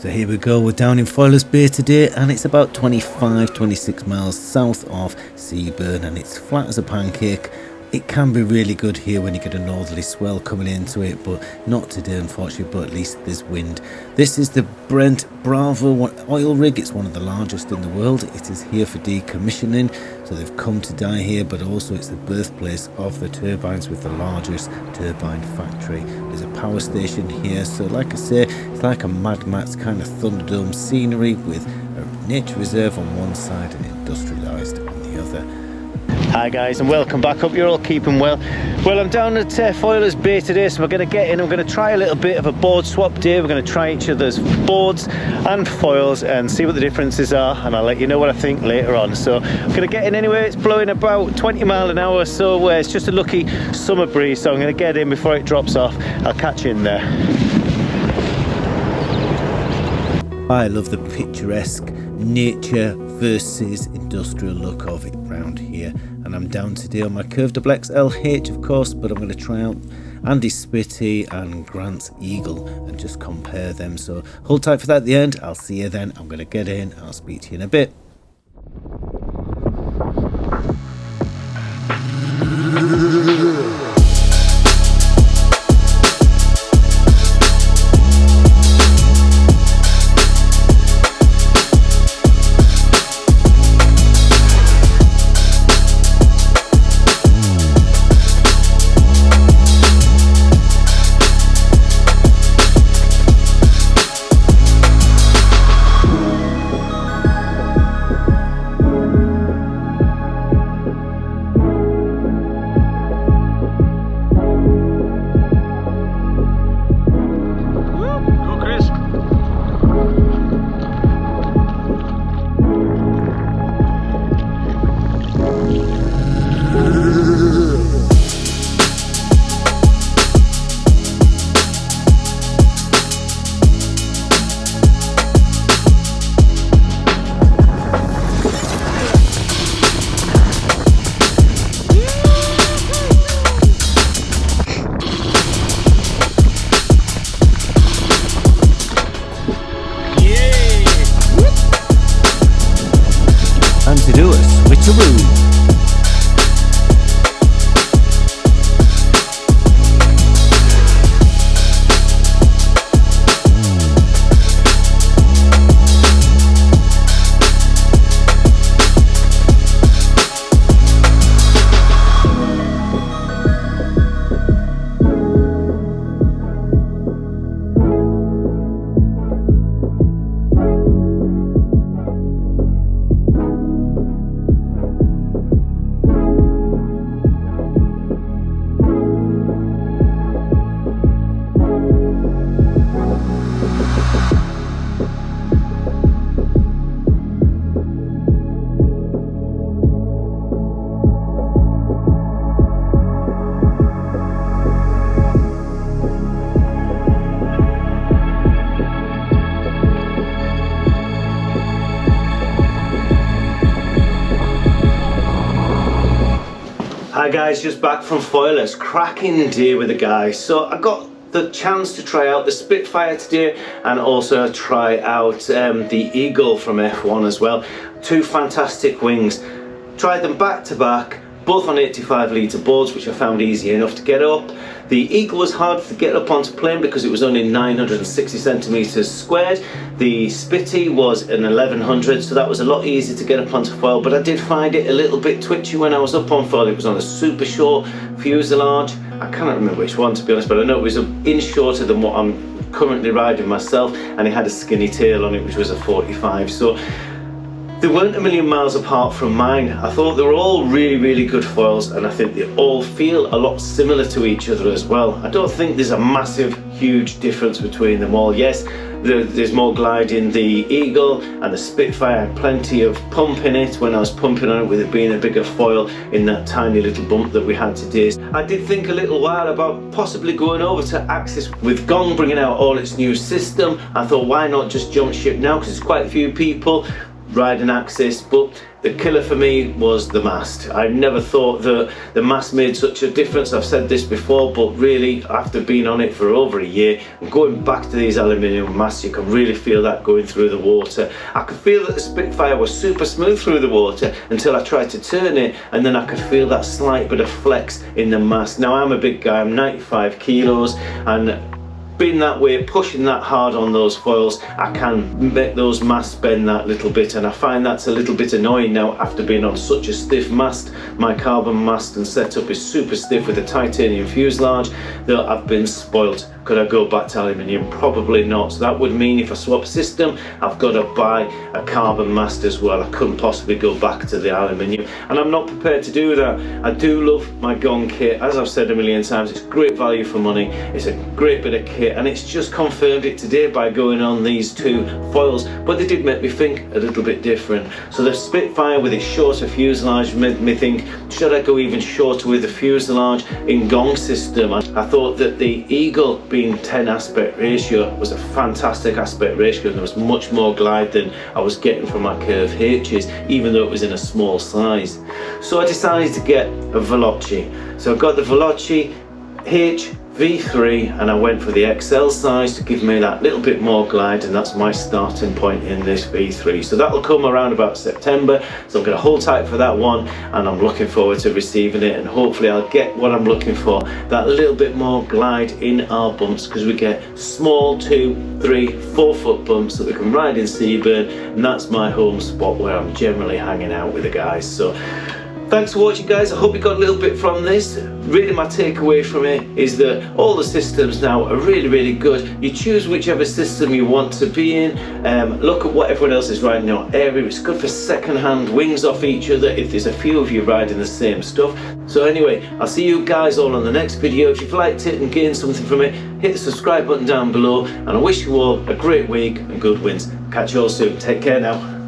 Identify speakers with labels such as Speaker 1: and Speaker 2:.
Speaker 1: So here we go, we're down in Foyler's Bay today, and it's about 25-26 miles south of Seaburn, and it's flat as a pancake. It can be really good here when you get a northerly swell coming into it, but not today unfortunately, but at least there's wind. This is the Brent Bravo oil rig. It's one of the largest in the world. It is here for decommissioning, so they've come to die here, but also it's the birthplace of the turbines with the largest turbine factory. There's a power station here, so like I say, it's like a Mad Max kind of Thunderdome scenery with a nature reserve on one side and industrialised on the other.
Speaker 2: Hi guys, and welcome back. Hope you're all keeping well. Well, I'm down at Foyler's Bay today, so we're going to get in. I'm going to try a little bit of a board swap day. We're going to try each other's boards and foils and see what the differences are, and I'll let you know what I think later on. So I'm going to get in anyway. It's blowing about 20 miles an hour, so it's just a lucky summer breeze, so I'm going to get in before it drops off. I'll catch you in there.
Speaker 1: I love the picturesque nature versus industrial look of it round here, and I'm down today on my curved double XLH of course, but I'm going to try out Andy's Spitty and Grant's Eagle and just compare them, so hold tight for that at the end. I'll see you then. I'm going to get in, I'll speak to you in a bit. To do a switcheroo. Hi guys, just back from Foyler's. Cracking day with the guys. So I got the chance to try out the Spitfire today and also try out the Eagle from F1 as well. Two fantastic wings. Tried them back to back, both on 85 litre boards, which I found easy enough to get up. The Eagle was hard to get up onto plane because it was only 960 centimetres squared. The Spitty was an 1100, so that was a lot easier to get up onto foil, but I did find it a little bit twitchy when I was up on foil. It was on a super short fuselage. I cannot remember which one to be honest, but I know it was an inch shorter than what I'm currently riding myself, and it had a skinny tail on it, which was a 45. So they weren't a million miles apart from mine. I thought they were all really good foils, and I think they all feel a lot similar to each other as well. I don't think there's a massive, huge difference between them all. Yes, there's more glide in the Eagle, and the Spitfire had plenty of pump in it when I was pumping on it, with it being a bigger foil in that tiny little bump that we had today. I did think a little while about possibly going over to Axis with Gong bringing out all its new system. I thought, why not just jump ship now, because there's quite a few people riding axis, but the killer for me was the mast. I never thought that the mast made such a difference. I've said this before, but really after being on it for over a year and going back to these aluminium masts, you can really feel that going through the water. I could feel that the Spitfire was super smooth through the water until I tried to turn it, and then I could feel that slight bit of flex in the mast. Now I'm a big guy, I'm 95 kilos, and being that way, pushing that hard on those foils, I can make those masts bend that little bit, and I find that's a little bit annoying now after being on such a stiff mast. My carbon mast and setup is super stiff with a titanium fuselage that I've been spoilt. Could I go back to aluminium? Probably not. So that would mean if I swap system, I've got to buy a carbon mast as well. I couldn't possibly go back to the aluminium, and I'm not prepared to do that. I do love my Gong kit. As I've said a million times, it's great value for money. It's a great bit of kit, and it's just confirmed it today by going on these two foils, but they did make me think a little bit different. So the Spitfire with its shorter fuselage made me think, should I go even shorter with the fuselage in Gong system? I thought that the Eagle being 10 aspect ratio was a fantastic aspect ratio, and there was much more glide than I was getting from my Curve H's, even though it was in a small size. So I decided to get a Veloci. So I got the Veloci H V3, and I went for the XL size to give me that little bit more glide, and that's my starting point in this V3. So that'll come around about September, so I'm going to hold tight for that one, and I'm looking forward to receiving it, and hopefully I'll get what I'm looking for, that little bit more glide in our bumps, because we get small 2, 3, 4 foot bumps that we can ride in Seaburn, and that's my home spot where I'm generally hanging out with the guys. So thanks for watching, guys. I hope you got a little bit from this. Really, my takeaway from it is that all the systems now are really good. You choose whichever system you want to be in. Look at what everyone else is riding in your area. It's good for second-hand wings off each other if there's a few of you riding the same stuff. So anyway, I'll see you guys all on the next video. If you've liked it and gained something from it, hit the subscribe button down below, and I wish you all a great week and good wins. Catch you all soon. Take care now.